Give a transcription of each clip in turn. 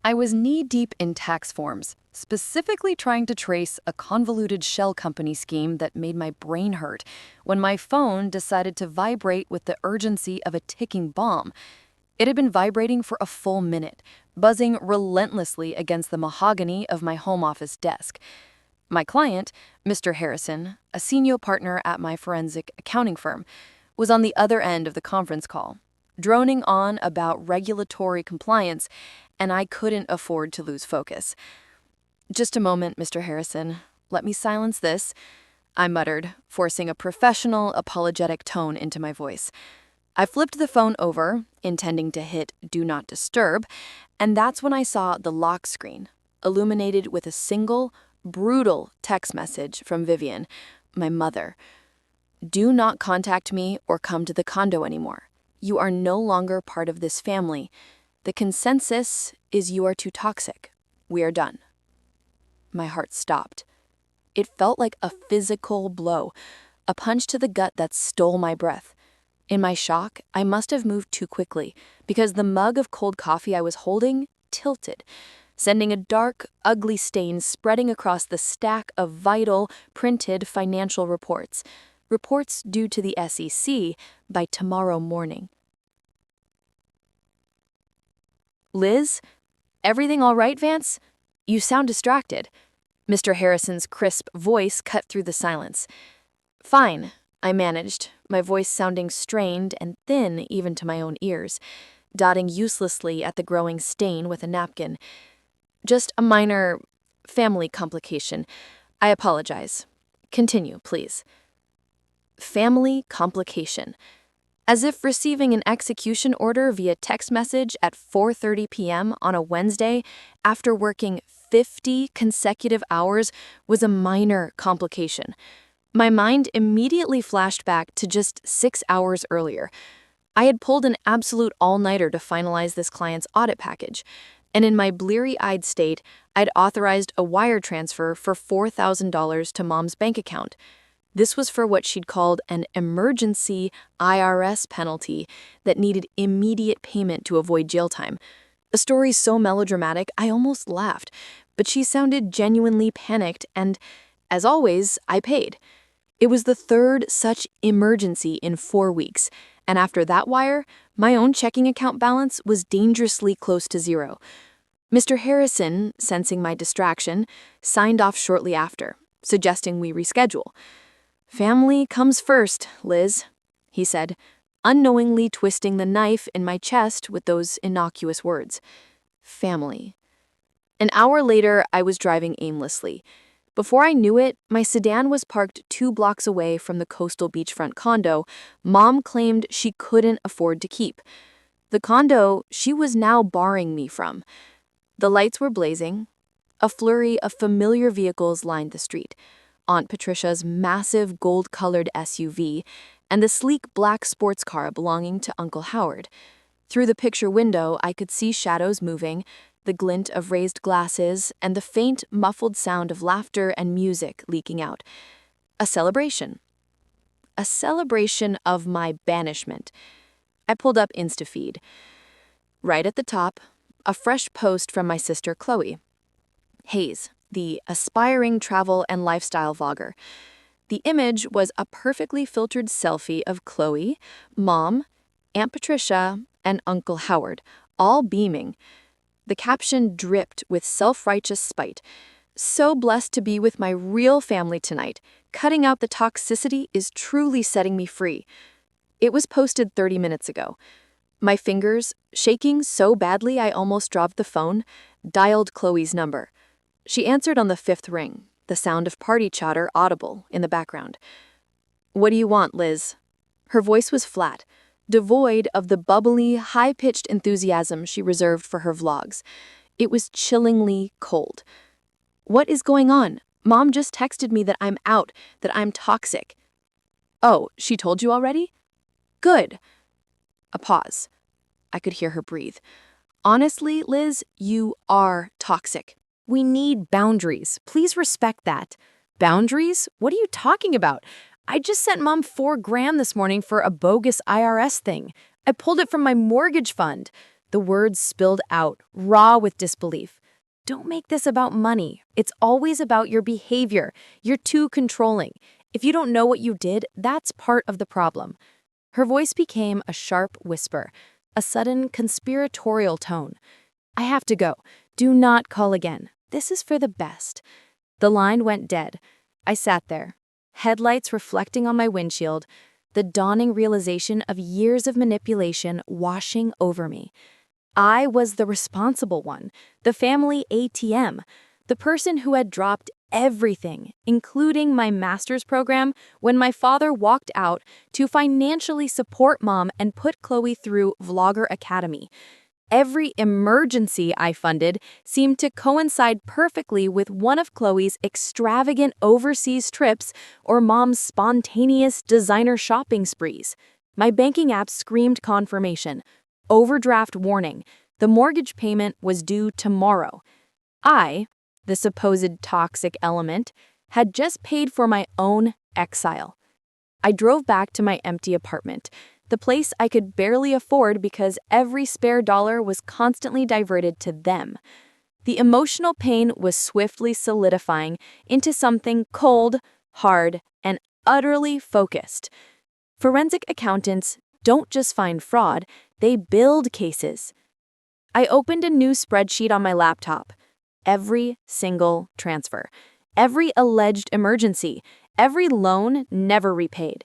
I was knee-deep in tax forms, specifically trying to trace a convoluted shell company scheme that made my brain hurt, when my phone decided to vibrate with the urgency of a ticking bomb. It had been vibrating for a full minute, buzzing relentlessly against the mahogany of my home office desk. My client, Mr. Harrison, a senior partner at my forensic accounting firm, was on the other end of the conference call, droning on about regulatory compliance, and I couldn't afford to lose focus. "Just a moment, Mr. Harrison. Let me silence this," I muttered, forcing a professional, apologetic tone into my voice. I flipped the phone over, intending to hit Do Not Disturb, and that's when I saw the lock screen, illuminated with a single, brutal text message from Vivian, my mother. "Do not contact me or come to the condo anymore. You are no longer part of this family. The consensus is you are too toxic. We are done." My heart stopped. It felt like a physical blow, a punch to the gut that stole my breath. In my shock, I must have moved too quickly because the mug of cold coffee I was holding tilted, sending a dark, ugly stain spreading across the stack of vital, printed financial reports due to the SEC by tomorrow morning. "Liz? Everything all right, Vance? You sound distracted." Mr. Harrison's crisp voice cut through the silence. "Fine," I managed, my voice sounding strained and thin even to my own ears, dotting uselessly at the growing stain with a napkin. "Just a minor family complication. I apologize. Continue, please." Family complication. As if receiving an execution order via text message at 4:30 p.m. on a Wednesday after working 50 consecutive hours was a minor complication. My mind immediately flashed back to just 6 hours earlier. I had pulled an absolute all-nighter to finalize this client's audit package, and in my bleary-eyed state, I'd authorized a wire transfer for $4,000 to Mom's bank account. This was for what she'd called an emergency IRS penalty that needed immediate payment to avoid jail time. A story so melodramatic, I almost laughed, but she sounded genuinely panicked, and, as always, I paid. It was the third such emergency in 4 weeks, and after that wire, my own checking account balance was dangerously close to zero. Mr. Harrison, sensing my distraction, signed off shortly after, suggesting we reschedule. "Family comes first, Liz," he said, unknowingly twisting the knife in my chest with those innocuous words. Family. An hour later, I was driving aimlessly. Before I knew it, my sedan was parked 2 blocks away from the coastal beachfront condo Mom claimed she couldn't afford to keep. The condo she was now barring me from. The lights were blazing. A flurry of familiar vehicles lined the street. Aunt Patricia's massive gold-colored SUV, and the sleek black sports car belonging to Uncle Howard. Through the picture window, I could see shadows moving, the glint of raised glasses, and the faint, muffled sound of laughter and music leaking out. A celebration. A celebration of my banishment. I pulled up InstaFeed. Right at the top, a fresh post from my sister Chloe. Hayes, the aspiring travel and lifestyle vlogger. The image was a perfectly filtered selfie of Chloe, Mom, Aunt Patricia, and Uncle Howard, all beaming. The caption dripped with self-righteous spite. "So blessed to be with my real family tonight. Cutting out the toxicity is truly setting me free." It was posted 30 minutes ago. My fingers, shaking so badly I almost dropped the phone, dialed Chloe's number. She answered on the 5th ring, the sound of party chatter audible in the background. "What do you want, Liz?" Her voice was flat, devoid of the bubbly, high-pitched enthusiasm she reserved for her vlogs. It was chillingly cold. "What is going on? Mom just texted me that I'm out, that I'm toxic." "Oh, she told you already? Good." A pause. I could hear her breathe. "Honestly, Liz, you are toxic. We need boundaries. Please respect that." "Boundaries? What are you talking about? I just sent Mom $4,000 this morning for a bogus IRS thing. I pulled it from my mortgage fund." The words spilled out, raw with disbelief. Don't make this about money. It's always about your behavior. You're too controlling. If you don't know what you did, that's part of the problem. Her voice became a sharp whisper, a sudden conspiratorial tone. I have to go. Do not call again. This is for the best. The line went dead. I sat there, headlights reflecting on my windshield, the dawning realization of years of manipulation washing over me. I was the responsible one, the family ATM, the person who had dropped everything, including my master's program, when my father walked out to financially support mom and put Chloe through Vlogger Academy. Every emergency I funded seemed to coincide perfectly with one of Chloe's extravagant overseas trips or mom's spontaneous designer shopping sprees. My banking app screamed confirmation. Overdraft warning. The mortgage payment was due tomorrow. I, the supposed toxic element, had just paid for my own exile. I drove back to my empty apartment, the place I could barely afford because every spare dollar was constantly diverted to them. The emotional pain was swiftly solidifying into something cold, hard, and utterly focused. Forensic accountants don't just find fraud, they build cases. I opened a new spreadsheet on my laptop. Every single transfer, every alleged emergency, every loan never repaid.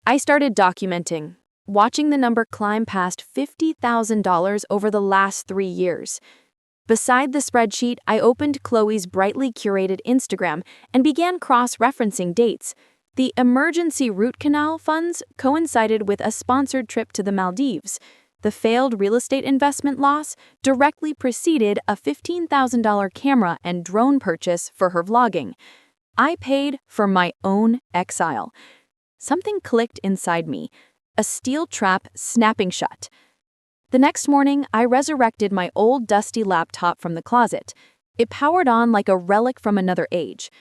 I started documenting, watching the number climb past $50,000 over the last 3 years. Beside the spreadsheet, I opened Chloe's brightly curated Instagram and began cross-referencing dates. The emergency root canal funds coincided with a sponsored trip to the Maldives. The failed real estate investment loss directly preceded a $15,000 camera and drone purchase for her vlogging. I paid for my own exile. Something clicked inside me, a steel trap snapping shut. The next morning, I resurrected my old dusty laptop from the closet. It powered on like a relic from another age.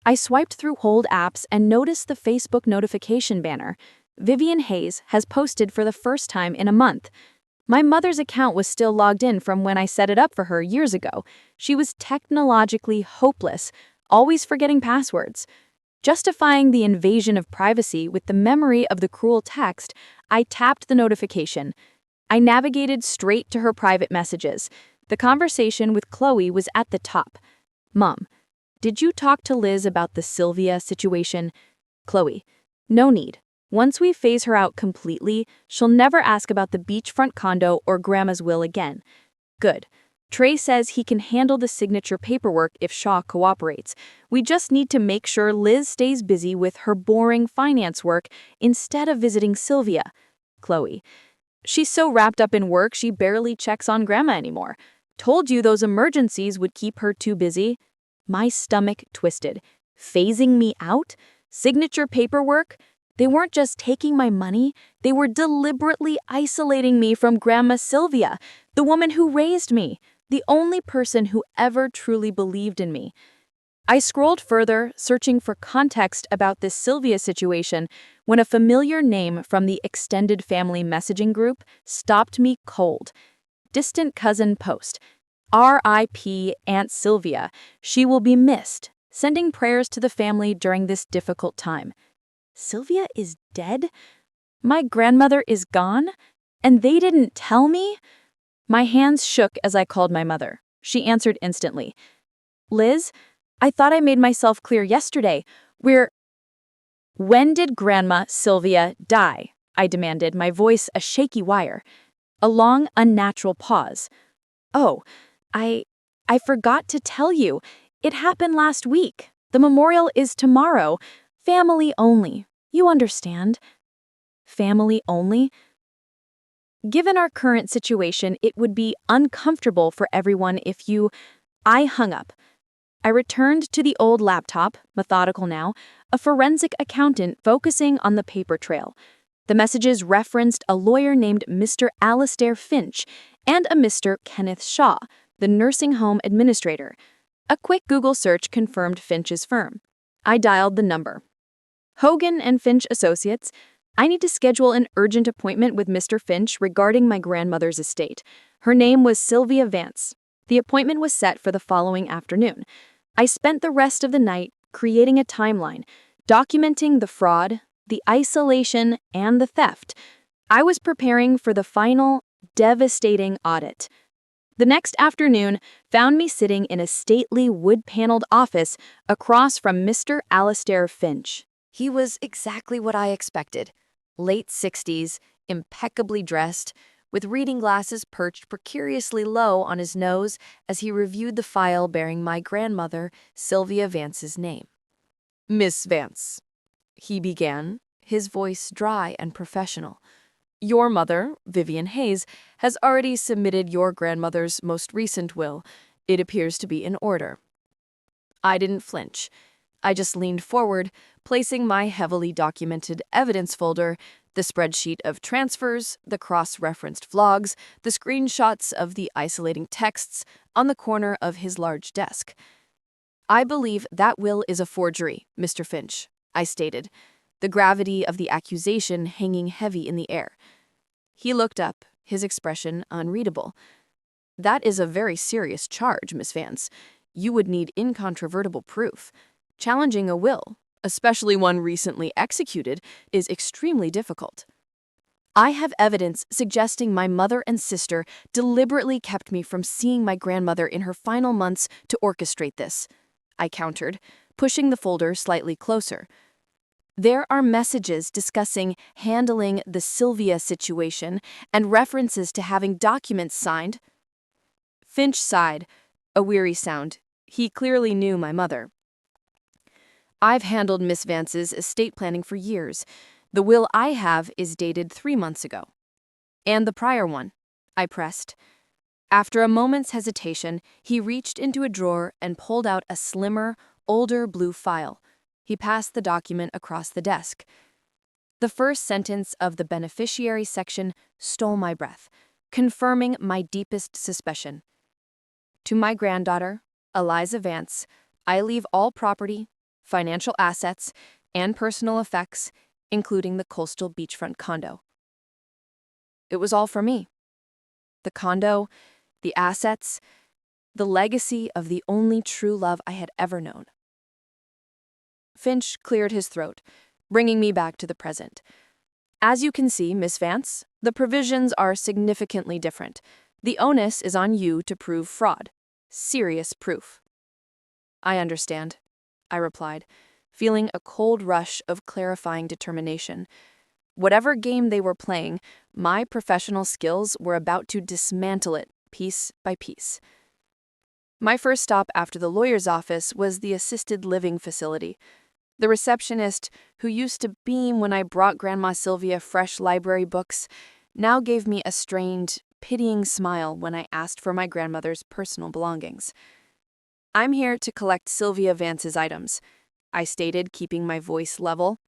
I swiped through old apps and noticed the Facebook notification banner. Vivian Hayes has posted for the first time in a month. My mother's account was still logged in from when I set it up for her years ago. She was technologically hopeless, always forgetting passwords. Justifying the invasion of privacy with the memory of the cruel text, I tapped the notification. I navigated straight to her private messages. The conversation with Chloe was at the top. Mom, did you talk to Liz about the Sylvia situation? Chloe, no need. Once we phase her out completely, she'll never ask about the beachfront condo or Grandma's will again. Good. Trey says he can handle the signature paperwork if Shaw cooperates. We just need to make sure Liz stays busy with her boring finance work instead of visiting Sylvia. Chloe, she's so wrapped up in work she barely checks on Grandma anymore. Told you those emergencies would keep her too busy. My stomach twisted. Phasing me out? Signature paperwork? They weren't just taking my money, they were deliberately isolating me from Grandma Sylvia, the woman who raised me, the only person who ever truly believed in me. I scrolled further, searching for context about this Sylvia situation, when a familiar name from the extended family messaging group stopped me cold. Distant cousin post. R.I.P. Aunt Sylvia. She will be missed. Sending prayers to the family during this difficult time. Sylvia is dead? My grandmother is gone? And they didn't tell me? My hands shook as I called my mother. She answered instantly. Liz, I thought I made myself clear yesterday. When did Grandma Sylvia die? I demanded, my voice a shaky wire. A long, unnatural pause. Oh, I forgot to tell you. It happened last week. The memorial is tomorrow. Family only. You understand. Family only? Given our current situation, it would be uncomfortable for everyone if you... I hung up. I returned to the old laptop, methodical now, a forensic accountant focusing on the paper trail. The messages referenced a lawyer named Mr. Alastair Finch and a Mr. Kenneth Shaw, the nursing home administrator. A quick Google search confirmed Finch's firm. I dialed the number. Hogan and Finch Associates. I need to schedule an urgent appointment with Mr. Finch regarding my grandmother's estate. Her name was Sylvia Vance. The appointment was set for the following afternoon. I spent the rest of the night creating a timeline, documenting the fraud, the isolation, and the theft. I was preparing for the final, devastating audit. The next afternoon found me sitting in a stately wood-paneled office across from Mr. Alastair Finch. He was exactly what I expected. Late 60s, impeccably dressed, with reading glasses perched precariously low on his nose as he reviewed the file bearing my grandmother, Sylvia Vance's name. "Miss Vance," he began, his voice dry and professional. "Your mother, Vivian Hayes, has already submitted your grandmother's most recent will. It appears to be in order." I didn't flinch. I just leaned forward, placing my heavily documented evidence folder, the spreadsheet of transfers, the cross-referenced vlogs, the screenshots of the isolating texts, on the corner of his large desk. "I believe that will is a forgery, Mr. Finch," I stated, the gravity of the accusation hanging heavy in the air. He looked up, his expression unreadable. "That is a very serious charge, Miss Vance. You would need incontrovertible proof. Challenging a will, especially one recently executed, is extremely difficult." "I have evidence suggesting my mother and sister deliberately kept me from seeing my grandmother in her final months to orchestrate this," I countered, pushing the folder slightly closer. "There are messages discussing handling the Sylvia situation and references to having documents signed." Finch sighed, a weary sound. He clearly knew my mother. "I've handled Miss Vance's estate planning for years. The will I have is dated 3 months ago." "And the prior one?" I pressed. After a moment's hesitation, he reached into a drawer and pulled out a slimmer, older blue file. He passed the document across the desk. The first sentence of the beneficiary section stole my breath, confirming my deepest suspicion. "To my granddaughter, Eliza Vance, I leave all property, financial assets, and personal effects, including the coastal beachfront condo." It was all for me. The condo, the assets, the legacy of the only true love I had ever known. Finch cleared his throat, bringing me back to the present. "As you can see, Miss Vance, the provisions are significantly different. The onus is on you to prove fraud. Serious proof." "I understand," I replied, feeling a cold rush of clarifying determination. Whatever game they were playing, my professional skills were about to dismantle it piece by piece. My first stop after the lawyer's office was the assisted living facility. The receptionist, who used to beam when I brought Grandma Sylvia fresh library books, now gave me a strained, pitying smile when I asked for my grandmother's personal belongings. "I'm here to collect Sylvia Vance's items," I stated, keeping my voice level.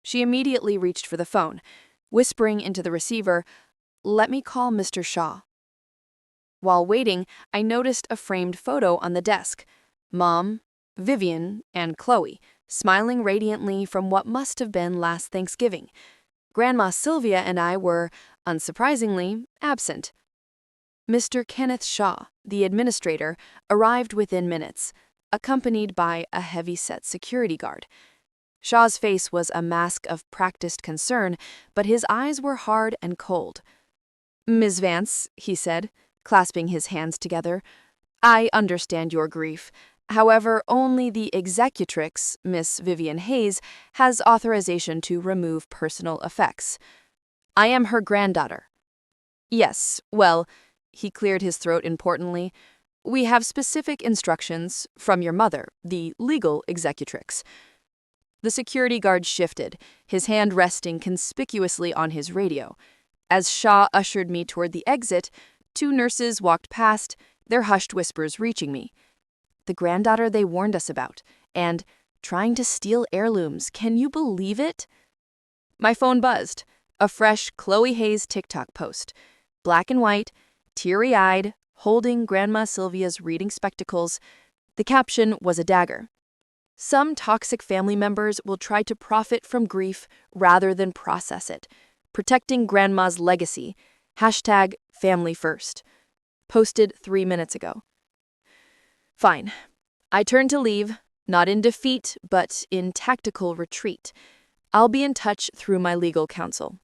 She immediately reached for the phone, whispering into the receiver, "Let me call Mr. Shaw." While waiting, I noticed a framed photo on the desk. Mom, Vivian, and Chloe, smiling radiantly from what must have been last Thanksgiving. Grandma Sylvia and I were, unsurprisingly, absent. Mr. Kenneth Shaw, the administrator, arrived within minutes, accompanied by a heavy-set security guard. Shaw's face was a mask of practiced concern, but his eyes were hard and cold. "Ms. Vance," he said, clasping his hands together, "I understand your grief. However, only the executrix, Miss Vivian Hayes, has authorization to remove personal effects. I am her granddaughter." "Yes, well," he cleared his throat importantly, "we have specific instructions from your mother, the legal executrix." The security guard shifted, his hand resting conspicuously on his radio. As Shaw ushered me toward the exit, 2 nurses walked past, their hushed whispers reaching me. The granddaughter they warned us about, and trying to steal heirlooms, can you believe it? My phone buzzed, a fresh Chloe Hayes TikTok post. Black and white, teary-eyed, holding Grandma Sylvia's reading spectacles. The caption was a dagger. Some toxic family members will try to profit from grief rather than process it. Protecting grandma's legacy. Hashtag family first. Posted 3 minutes ago. Fine. I turn to leave, not in defeat, but in tactical retreat. I'll be in touch through my legal counsel.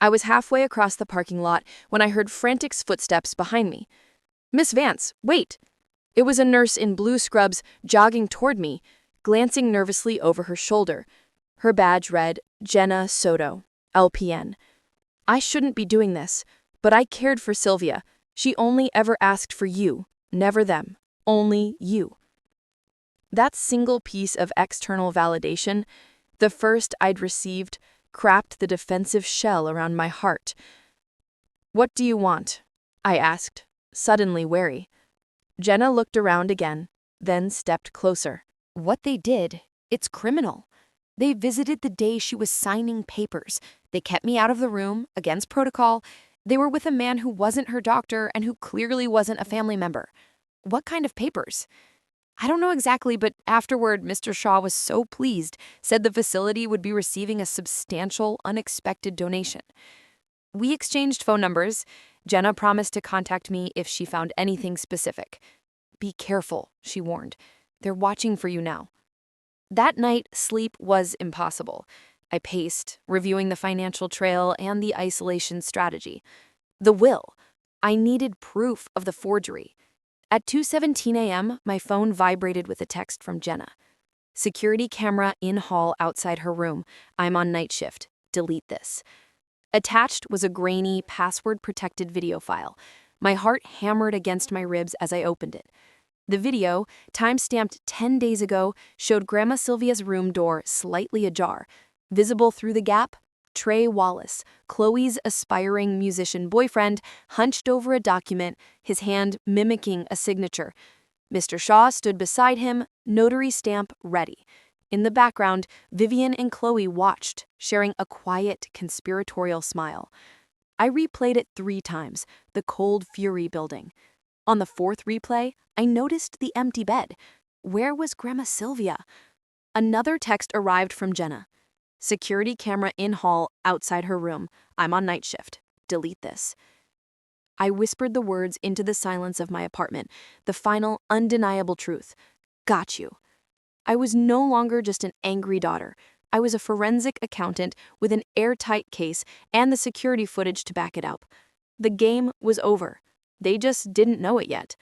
I was halfway across the parking lot when I heard frantic footsteps behind me. Miss Vance, wait! It was a nurse in blue scrubs jogging toward me, glancing nervously over her shoulder. Her badge read, Jenna Soto, LPN. I shouldn't be doing this, but I cared for Sylvia. She only ever asked for you, never them, only you. That single piece of external validation, the first I'd received, cracked the defensive shell around my heart. What do you want? I asked, suddenly wary. Jenna looked around again, then stepped closer. What they did, it's criminal. They visited the day she was signing papers. They kept me out of the room, against protocol. They were with a man who wasn't her doctor and who clearly wasn't a family member. What kind of papers? I don't know exactly, but afterward, Mr. Shaw was so pleased, said the facility would be receiving a substantial, unexpected donation. We exchanged phone numbers. Jenna promised to contact me if she found anything specific. Be careful, she warned. They're watching for you now. That night, sleep was impossible. I paced, reviewing the financial trail and the isolation strategy. The will. I needed proof of the forgery. At 2:17 a.m., my phone vibrated with a text from Jenna. Security camera in hall outside her room. I'm on night shift. Delete this. Attached was a grainy, password-protected video file. My heart hammered against my ribs as I opened it. The video, time-stamped 10 days ago, showed Grandma Sylvia's room door slightly ajar. Visible through the gap, Trey Wallace, Chloe's aspiring musician boyfriend, hunched over a document, his hand mimicking a signature. Mr. Shaw stood beside him, notary stamp ready. In the background, Vivian and Chloe watched, sharing a quiet, conspiratorial smile. I replayed it 3 times, the cold fury building. On the 4th replay, I noticed the empty bed. Where was Grandma Sylvia? Another text arrived from Jenna. Security camera in hall outside her room. I'm on night shift. Delete this. I whispered the words into the silence of my apartment, the final, undeniable truth. Got you. I was no longer just an angry daughter. I was a forensic accountant with an airtight case and the security footage to back it up. The game was over. They just didn't know it yet.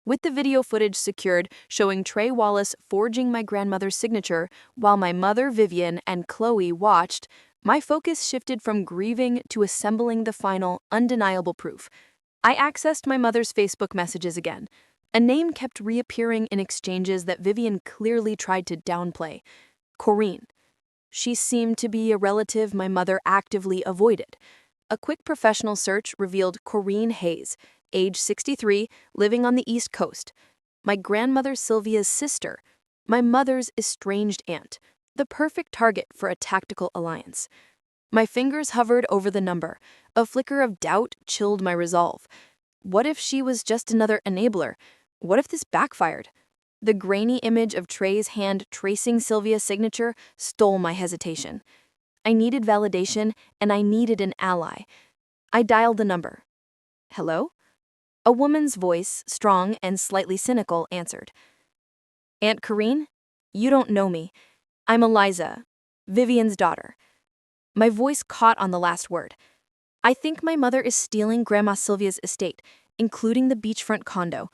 With the video footage secured showing Trey Wallace forging my grandmother's signature while my mother Vivian and Chloe watched, my focus shifted from grieving to assembling the final, undeniable proof. I accessed my mother's Facebook messages again. A name kept reappearing in exchanges that Vivian clearly tried to downplay. Corinne. She seemed to be a relative my mother actively avoided. A quick professional search revealed Corinne Hayes, age 63, living on the East Coast. My grandmother Sylvia's sister, my mother's estranged aunt, the perfect target for a tactical alliance. My fingers hovered over the number. A flicker of doubt chilled my resolve. What if she was just another enabler? What if this backfired? The grainy image of Trey's hand tracing Sylvia's signature stole my hesitation. I needed validation, and I needed an ally. I dialed the number. Hello? A woman's voice, strong and slightly cynical, answered. Aunt Corinne? You don't know me. I'm Eliza, Vivian's daughter. My voice caught on the last word. I think my mother is stealing Grandma Sylvia's estate, including the beachfront condo.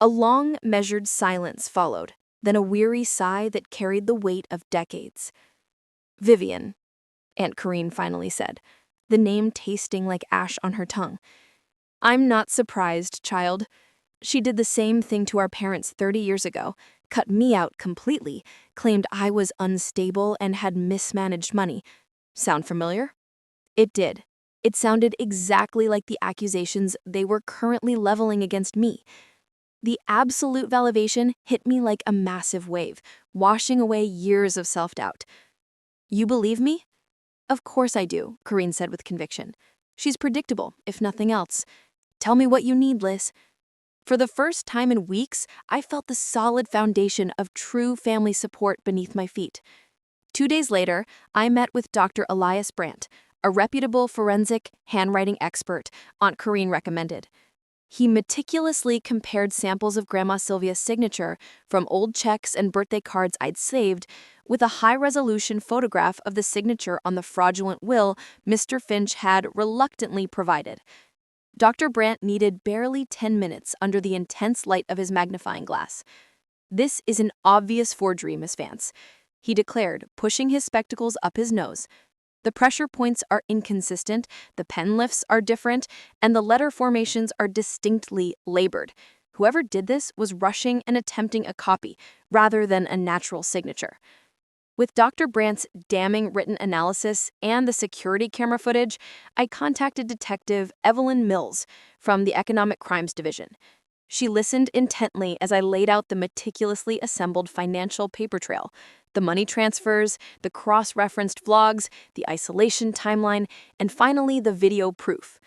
A long, measured silence followed, then a weary sigh that carried the weight of decades. Vivian, Aunt Corinne finally said, the name tasting like ash on her tongue. I'm not surprised, child. She did the same thing to our parents 30 years ago, cut me out completely, claimed I was unstable and had mismanaged money. Sound familiar? It did. It sounded exactly like the accusations they were currently leveling against me. The absolute validation hit me like a massive wave, washing away years of self-doubt. You believe me? Of course I do, Corinne said with conviction. She's predictable, if nothing else. Tell me what you need, Liz. For the first time in weeks, I felt the solid foundation of true family support beneath my feet. 2 days later, I met with Dr. Elias Brandt, a reputable forensic handwriting expert Aunt Corrine recommended. He meticulously compared samples of Grandma Sylvia's signature from old checks and birthday cards I'd saved with a high-resolution photograph of the signature on the fraudulent will Mr. Finch had reluctantly provided. Dr. Brandt needed barely 10 minutes under the intense light of his magnifying glass. "This is an obvious forgery, Miss Vance," he declared, pushing his spectacles up his nose. "The pressure points are inconsistent, the pen lifts are different, and the letter formations are distinctly labored. Whoever did this was rushing and attempting a copy, rather than a natural signature." With Dr. Brandt's damning written analysis and the security camera footage, I contacted Detective Evelyn Mills from the Economic Crimes Division. She listened intently as I laid out the meticulously assembled financial paper trail, the money transfers, the cross-referenced vlogs, the isolation timeline, and finally the video proof.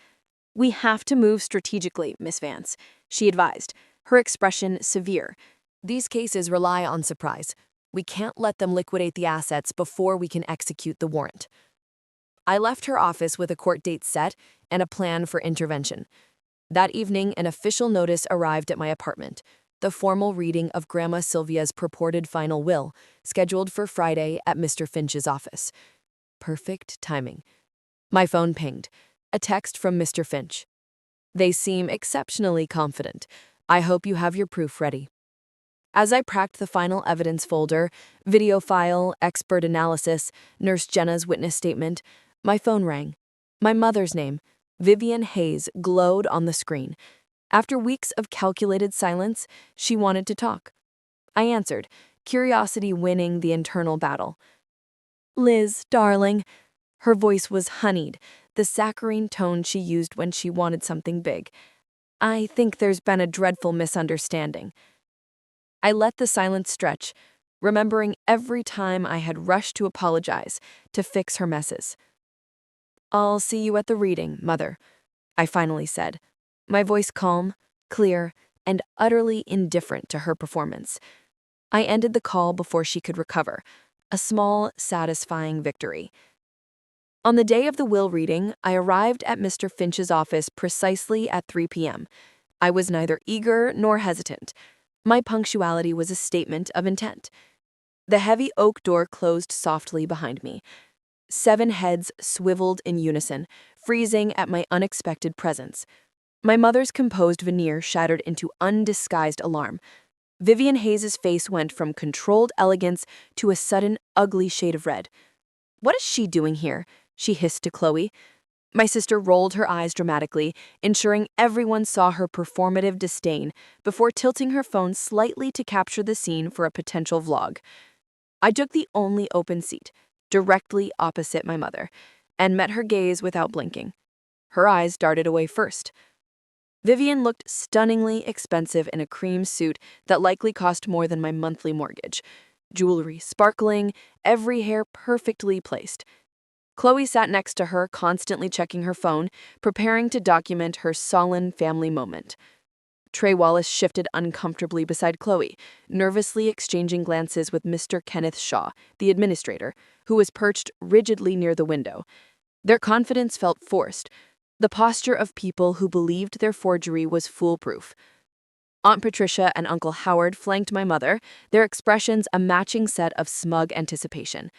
"We have to move strategically, Miss Vance," she advised, her expression severe. These cases rely on surprise. We can't let them liquidate the assets before we can execute the warrant. I left her office with a court date set and a plan for intervention. That evening, an official notice arrived at my apartment, the formal reading of Grandma Sylvia's purported final will, scheduled for Friday at Mr. Finch's office. Perfect timing. My phone pinged. A text from Mr. Finch. "They seem exceptionally confident. I hope you have your proof ready." As I pracked the final evidence folder, video file, expert analysis, Nurse Jenna's witness statement, my phone rang. My mother's name, Vivian Hayes, glowed on the screen. After weeks of calculated silence, she wanted to talk. I answered, curiosity winning the internal battle. "Liz, darling." Her voice was honeyed, the saccharine tone she used when she wanted something big. "I think there's been a dreadful misunderstanding." I let the silence stretch, remembering every time I had rushed to apologize, to fix her messes. "I'll see you at the reading, Mother," I finally said, my voice calm, clear, and utterly indifferent to her performance. I ended the call before she could recover, a small, satisfying victory. On the day of the will reading, I arrived at Mr. Finch's office precisely at 3 p.m. I was neither eager nor hesitant. My punctuality was a statement of intent. The heavy oak door closed softly behind me. 7 heads swiveled in unison, freezing at my unexpected presence. My mother's composed veneer shattered into undisguised alarm. Vivian Hayes's face went from controlled elegance to a sudden, ugly shade of red. "What is she doing here?" she hissed to Chloe. My sister rolled her eyes dramatically, ensuring everyone saw her performative disdain before tilting her phone slightly to capture the scene for a potential vlog. I took the only open seat, directly opposite my mother, and met her gaze without blinking. Her eyes darted away first. Vivian looked stunningly expensive in a cream suit that likely cost more than my monthly mortgage. Jewelry sparkling, every hair perfectly placed. Chloe sat next to her, constantly checking her phone, preparing to document her solemn family moment. Trey Wallace shifted uncomfortably beside Chloe, nervously exchanging glances with Mr. Kenneth Shaw, the administrator, who was perched rigidly near the window. Their confidence felt forced, the posture of people who believed their forgery was foolproof. Aunt Patricia and Uncle Howard flanked my mother, their expressions a matching set of smug anticipation.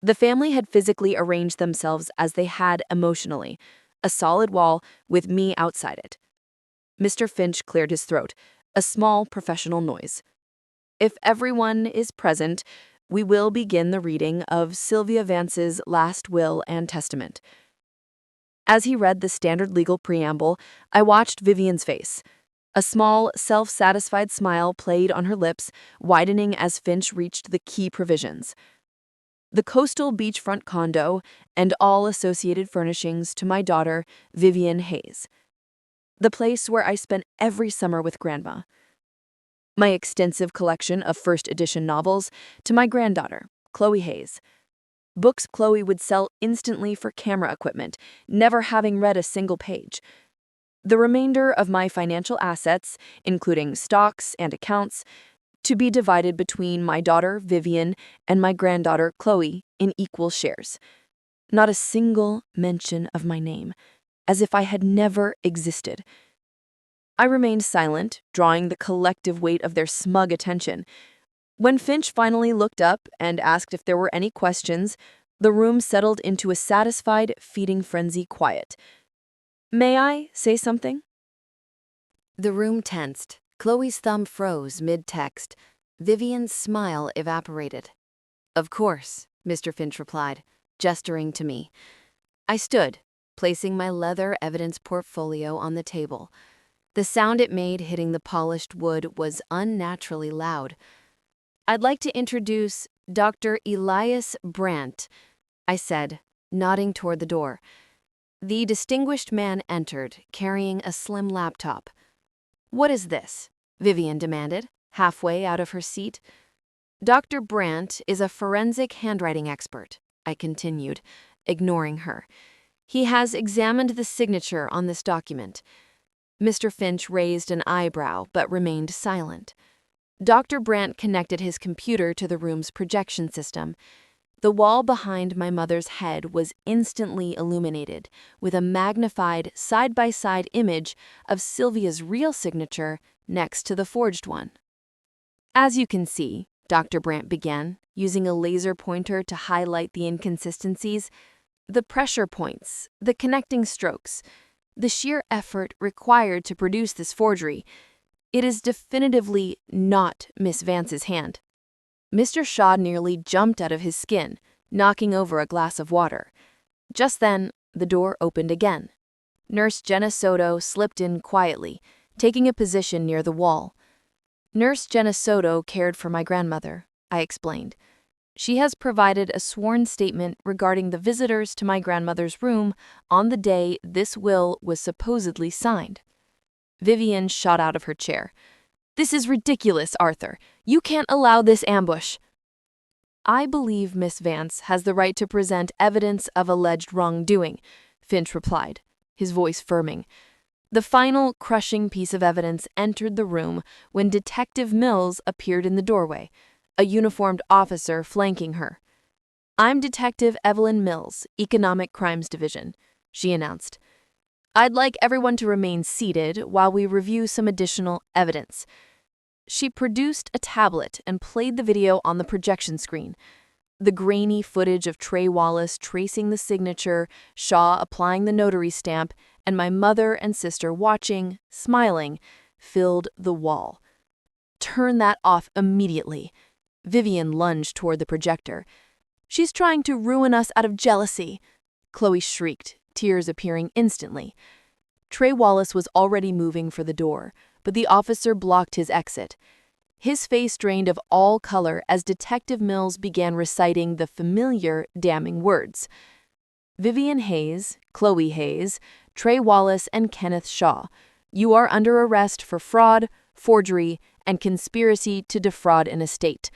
The family had physically arranged themselves as they had emotionally, a solid wall with me outside it. Mr. Finch cleared his throat, a small professional noise. "If everyone is present, we will begin the reading of Sylvia Vance's last will and testament." As he read the standard legal preamble, I watched Vivian's face. A small, self-satisfied smile played on her lips, widening as Finch reached the key provisions. "The coastal beachfront condo and all associated furnishings to my daughter, Vivian Hayes. The place where I spent every summer with Grandma. My extensive collection of first edition novels to my granddaughter, Chloe Hayes. Books Chloe would sell instantly for camera equipment, never having read a single page. The remainder of my financial assets, including stocks and accounts, to be divided between my daughter, Vivian, and my granddaughter, Chloe, in equal shares. Not a single mention of my name, as if I had never existed. I remained silent, drawing the collective weight of their smug attention. When Finch finally looked up and asked if there were any questions, the room settled into a satisfied, feeding frenzy quiet. May I say something? The room tensed. Chloe's thumb froze mid-text. Vivian's smile evaporated. "Of course," Mr. Finch replied, gesturing to me. I stood, placing my leather evidence portfolio on the table. The sound it made hitting the polished wood was unnaturally loud. "I'd like to introduce Dr. Elias Brandt," I said, nodding toward the door. The distinguished man entered, carrying a slim laptop. "What is this?" Vivian demanded, halfway out of her seat. "Dr. Brandt is a forensic handwriting expert," I continued, ignoring her. "He has examined the signature on this document." Mr. Finch raised an eyebrow but remained silent. Dr. Brandt connected his computer to the room's projection system. The wall behind my mother's head was instantly illuminated with a magnified side-by-side image of Sylvia's real signature next to the forged one. "As you can see," Dr. Brandt began, using a laser pointer to highlight the inconsistencies, "the pressure points, the connecting strokes, the sheer effort required to produce this forgery, it is definitively not Miss Vance's hand." Mr. Shaw nearly jumped out of his skin, knocking over a glass of water. Just then, the door opened again. Nurse Jenna Soto slipped in quietly, taking a position near the wall. "Nurse Jenna Soto cared for my grandmother," I explained. "She has provided a sworn statement regarding the visitors to my grandmother's room on the day this will was supposedly signed." Vivian shot out of her chair. "This is ridiculous, Arthur. You can't allow this ambush." "I believe Miss Vance has the right to present evidence of alleged wrongdoing," Finch replied, his voice firming. The final, crushing piece of evidence entered the room when Detective Mills appeared in the doorway, a uniformed officer flanking her. "I'm Detective Evelyn Mills, Economic Crimes Division," she announced. "I'd like everyone to remain seated while we review some additional evidence." She produced a tablet and played the video on the projection screen. The grainy footage of Trey Wallace tracing the signature, Shaw applying the notary stamp, and my mother and sister watching, smiling, filled the wall. "Turn that off immediately." Vivian lunged toward the projector. "She's trying to ruin us out of jealousy," Chloe shrieked, tears appearing instantly. Trey Wallace was already moving for the door, but the officer blocked his exit. His face drained of all color as Detective Mills began reciting the familiar, damning words. "Vivian Hayes, Chloe Hayes, Trey Wallace, and Kenneth Shaw, you are under arrest for fraud, forgery, and conspiracy to defraud an estate."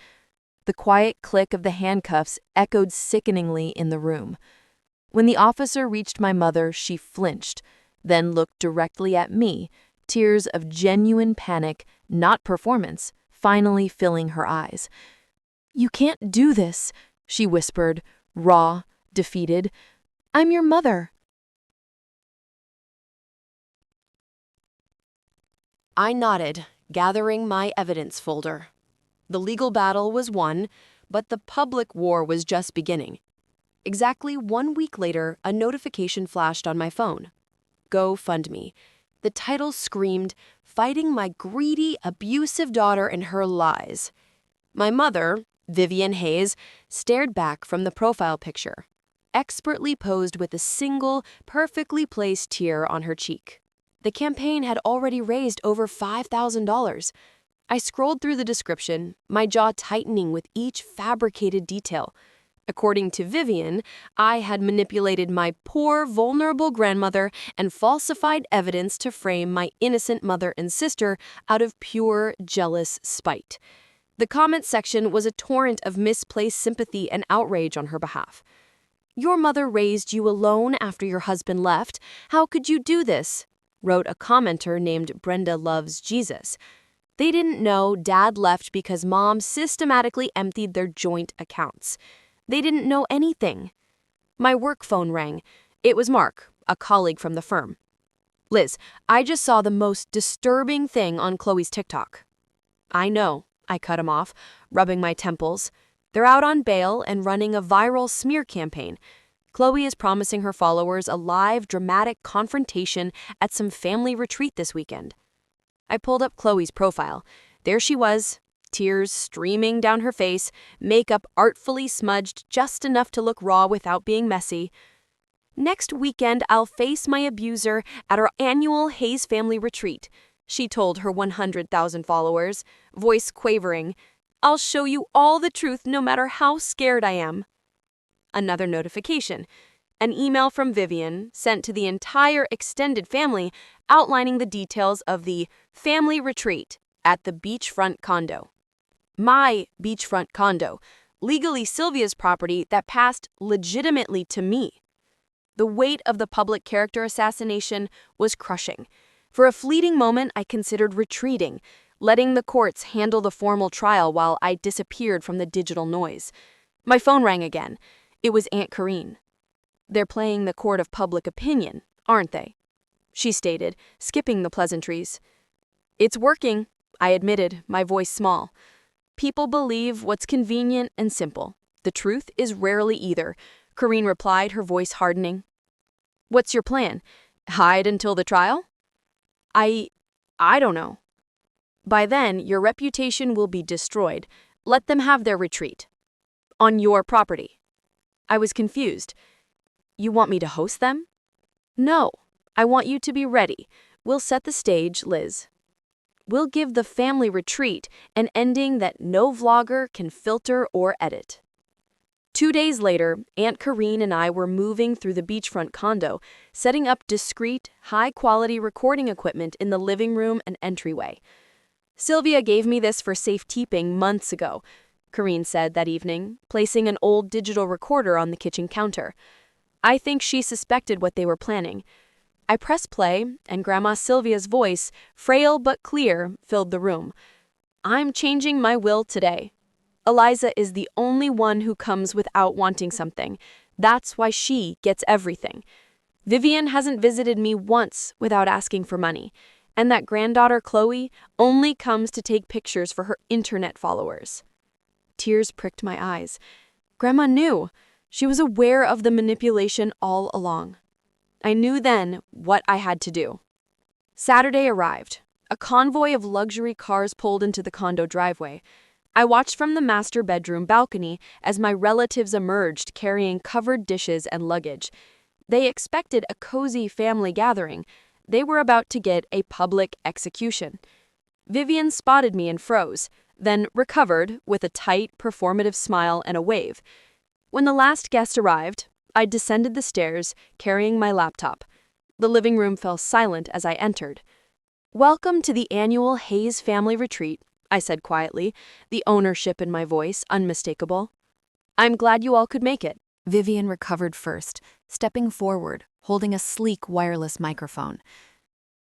The quiet click of the handcuffs echoed sickeningly in the room. When the officer reached my mother, she flinched, then looked directly at me, tears of genuine panic, not performance, finally filling her eyes. "You can't do this," she whispered, raw, defeated. "I'm your mother." I nodded, gathering my evidence folder. The legal battle was won, but the public war was just beginning. Exactly 1 week later, a notification flashed on my phone. GoFundMe. The title screamed, "Fighting my greedy, abusive daughter and her lies." My mother, Vivian Hayes, stared back from the profile picture, expertly posed with a single, perfectly placed tear on her cheek. The campaign had already raised over $5,000. I scrolled through the description, my jaw tightening with each fabricated detail. According to Vivian, I had manipulated my poor, vulnerable grandmother and falsified evidence to frame my innocent mother and sister out of pure, jealous spite. The comment section was a torrent of misplaced sympathy and outrage on her behalf. "Your mother raised you alone after your husband left. How could you do this?" wrote a commenter named Brenda Loves Jesus. They didn't know Dad left because Mom systematically emptied their joint accounts. They didn't know anything. My work phone rang. It was Mark, a colleague from the firm. Liz, I just saw the most disturbing thing on Chloe's TikTok. I know, I cut him off, rubbing my temples. They're out on bail and running a viral smear campaign. Chloe is promising her followers a live, dramatic confrontation at some family retreat this weekend. I pulled up Chloe's profile. There she was, tears streaming down her face, makeup artfully smudged just enough to look raw without being messy. Next weekend, I'll face my abuser at our annual Hayes family retreat, she told her 100,000 followers, voice quavering. I'll show you all the truth no matter how scared I am. Another notification. An email from Vivian sent to the entire extended family outlining the details of the family retreat at the beachfront condo. My beachfront condo, legally Sylvia's property that passed legitimately to me. The weight of the public character assassination was crushing. For a fleeting moment, I considered retreating, letting the courts handle the formal trial while I disappeared from the digital noise. My phone rang again. It was Aunt Corinne. They're playing the court of public opinion, aren't they? She stated, skipping the pleasantries. It's working, I admitted, my voice small. People believe what's convenient and simple. The truth is rarely either, Corinne replied, her voice hardening. What's your plan? Hide until the trial? I don't know. By then, your reputation will be destroyed. Let them have their retreat. On your property. I was confused. You want me to host them? No, I want you to be ready. We'll set the stage, Liz. We'll give the family retreat an ending that no vlogger can filter or edit. 2 days later, Aunt Corinne and I were moving through the beachfront condo, setting up discreet, high-quality recording equipment in the living room and entryway. Sylvia gave me this for safekeeping months ago, Corinne said that evening, placing an old digital recorder on the kitchen counter. I think she suspected what they were planning. I pressed play, and Grandma Sylvia's voice, frail but clear, filled the room. I'm changing my will today. Eliza is the only one who comes without wanting something. That's why she gets everything. Vivian hasn't visited me once without asking for money, and that granddaughter Chloe only comes to take pictures for her internet followers. Tears pricked my eyes. Grandma knew. She was aware of the manipulation all along. I knew then what I had to do. Saturday arrived. A convoy of luxury cars pulled into the condo driveway. I watched from the master bedroom balcony as my relatives emerged carrying covered dishes and luggage. They expected a cozy family gathering. They were about to get a public execution. Vivian spotted me and froze, then recovered with a tight, performative smile and a wave. When the last guest arrived, I descended the stairs, carrying my laptop. The living room fell silent as I entered. Welcome to the annual Hayes family retreat, I said quietly, the ownership in my voice unmistakable. I'm glad you all could make it. Vivian recovered first, stepping forward, holding a sleek wireless microphone.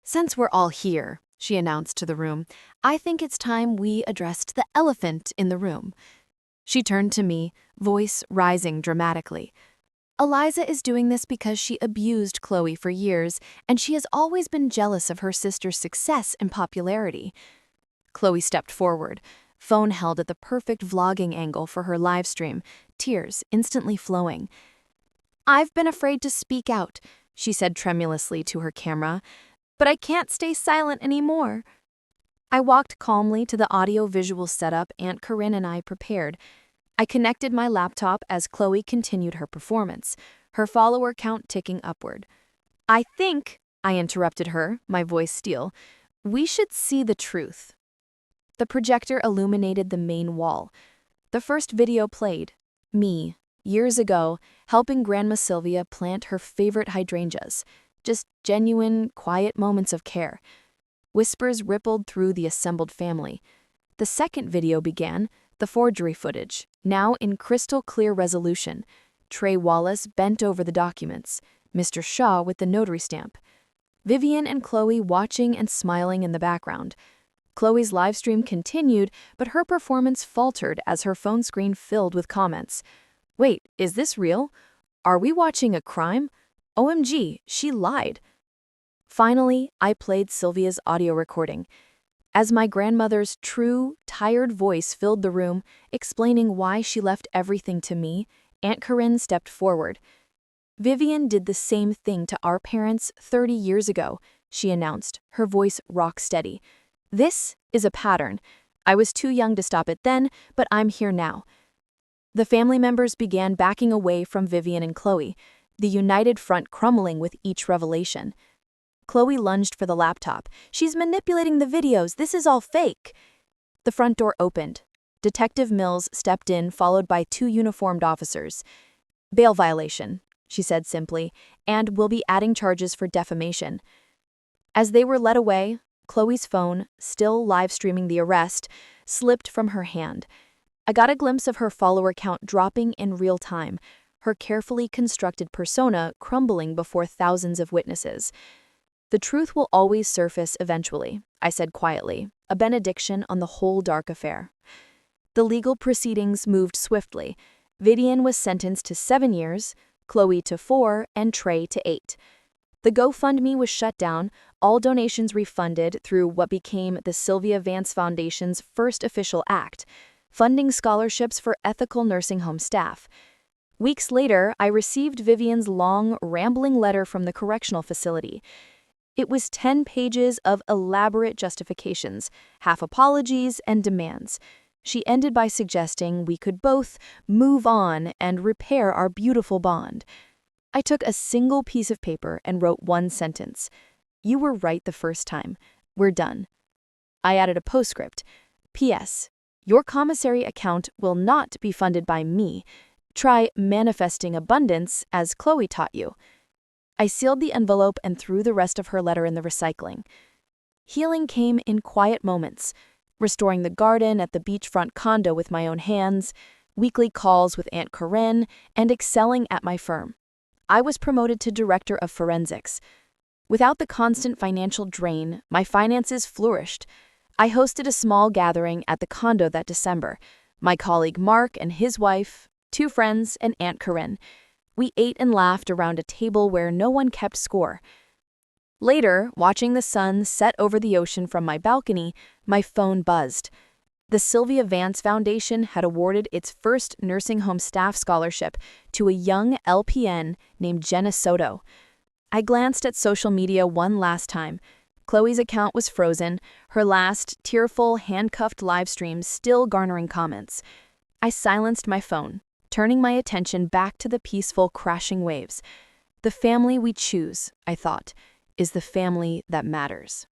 Since we're all here, she announced to the room, I think it's time we addressed the elephant in the room. She turned to me, voice rising dramatically. Eliza is doing this because she abused Chloe for years, and she has always been jealous of her sister's success and popularity. Chloe stepped forward, phone held at the perfect vlogging angle for her live stream, tears instantly flowing. I've been afraid to speak out, she said tremulously to her camera, but I can't stay silent anymore. I walked calmly to the audio-visual setup Aunt Corinne and I prepared. I connected my laptop as Chloe continued her performance, her follower count ticking upward. I think, I interrupted her, my voice steel, we should see the truth. The projector illuminated the main wall. The first video played, me, years ago, helping Grandma Sylvia plant her favorite hydrangeas. Just genuine, quiet moments of care. Whispers rippled through the assembled family. The second video began, the forgery footage, now in crystal clear resolution. Trey Wallace bent over the documents, Mr. Shaw with the notary stamp. Vivian and Chloe watching and smiling in the background. Chloe's live stream continued, but her performance faltered as her phone screen filled with comments. Wait, is this real? Are we watching a crime? OMG, she lied. Finally, I played Sylvia's audio recording. As my grandmother's true, tired voice filled the room, explaining why she left everything to me, Aunt Corinne stepped forward. Vivian did the same thing to our parents 30 years ago, she announced, her voice rock steady. This is a pattern. I was too young to stop it then, but I'm here now. The family members began backing away from Vivian and Chloe, the united front crumbling with each revelation. Chloe lunged for the laptop. She's manipulating the videos. This is all fake. The front door opened. Detective Mills stepped in, followed by 2 uniformed officers. Bail violation, she said simply, and we'll be adding charges for defamation. As they were led away, Chloe's phone, still live streaming the arrest, slipped from her hand. I got a glimpse of her follower count dropping in real time, her carefully constructed persona crumbling before thousands of witnesses. The truth will always surface eventually, I said quietly, a benediction on the whole dark affair. The legal proceedings moved swiftly. Vivian was sentenced to 7 years, Chloe to 4, and Trey to 8. The GoFundMe was shut down, all donations refunded through what became the Sylvia Vance Foundation's first official act, funding scholarships for ethical nursing home staff. Weeks later, I received Vivian's long, rambling letter from the correctional facility. It was 10 pages of elaborate justifications, half apologies and demands. She ended by suggesting we could both move on and repair our beautiful bond. I took a single piece of paper and wrote one sentence. You were right the first time. We're done. I added a postscript. P.S. Your commissary account will not be funded by me. Try manifesting abundance as Chloe taught you. I sealed the envelope and threw the rest of her letter in the recycling. Healing came in quiet moments, restoring the garden at the beachfront condo with my own hands, weekly calls with Aunt Corinne, and excelling at my firm. I was promoted to director of forensics. Without the constant financial drain, my finances flourished. I hosted a small gathering at the condo that December. My colleague Mark and his wife, 2 friends, and Aunt Corinne. We ate and laughed around a table where no one kept score. Later, watching the sun set over the ocean from my balcony, my phone buzzed. The Sylvia Vance Foundation had awarded its first nursing home staff scholarship to a young LPN named Jenna Soto. I glanced at social media one last time. Chloe's account was frozen, her last, tearful, handcuffed live stream still garnering comments. I silenced my phone, turning my attention back to the peaceful, crashing waves. The family we choose, I thought, is the family that matters.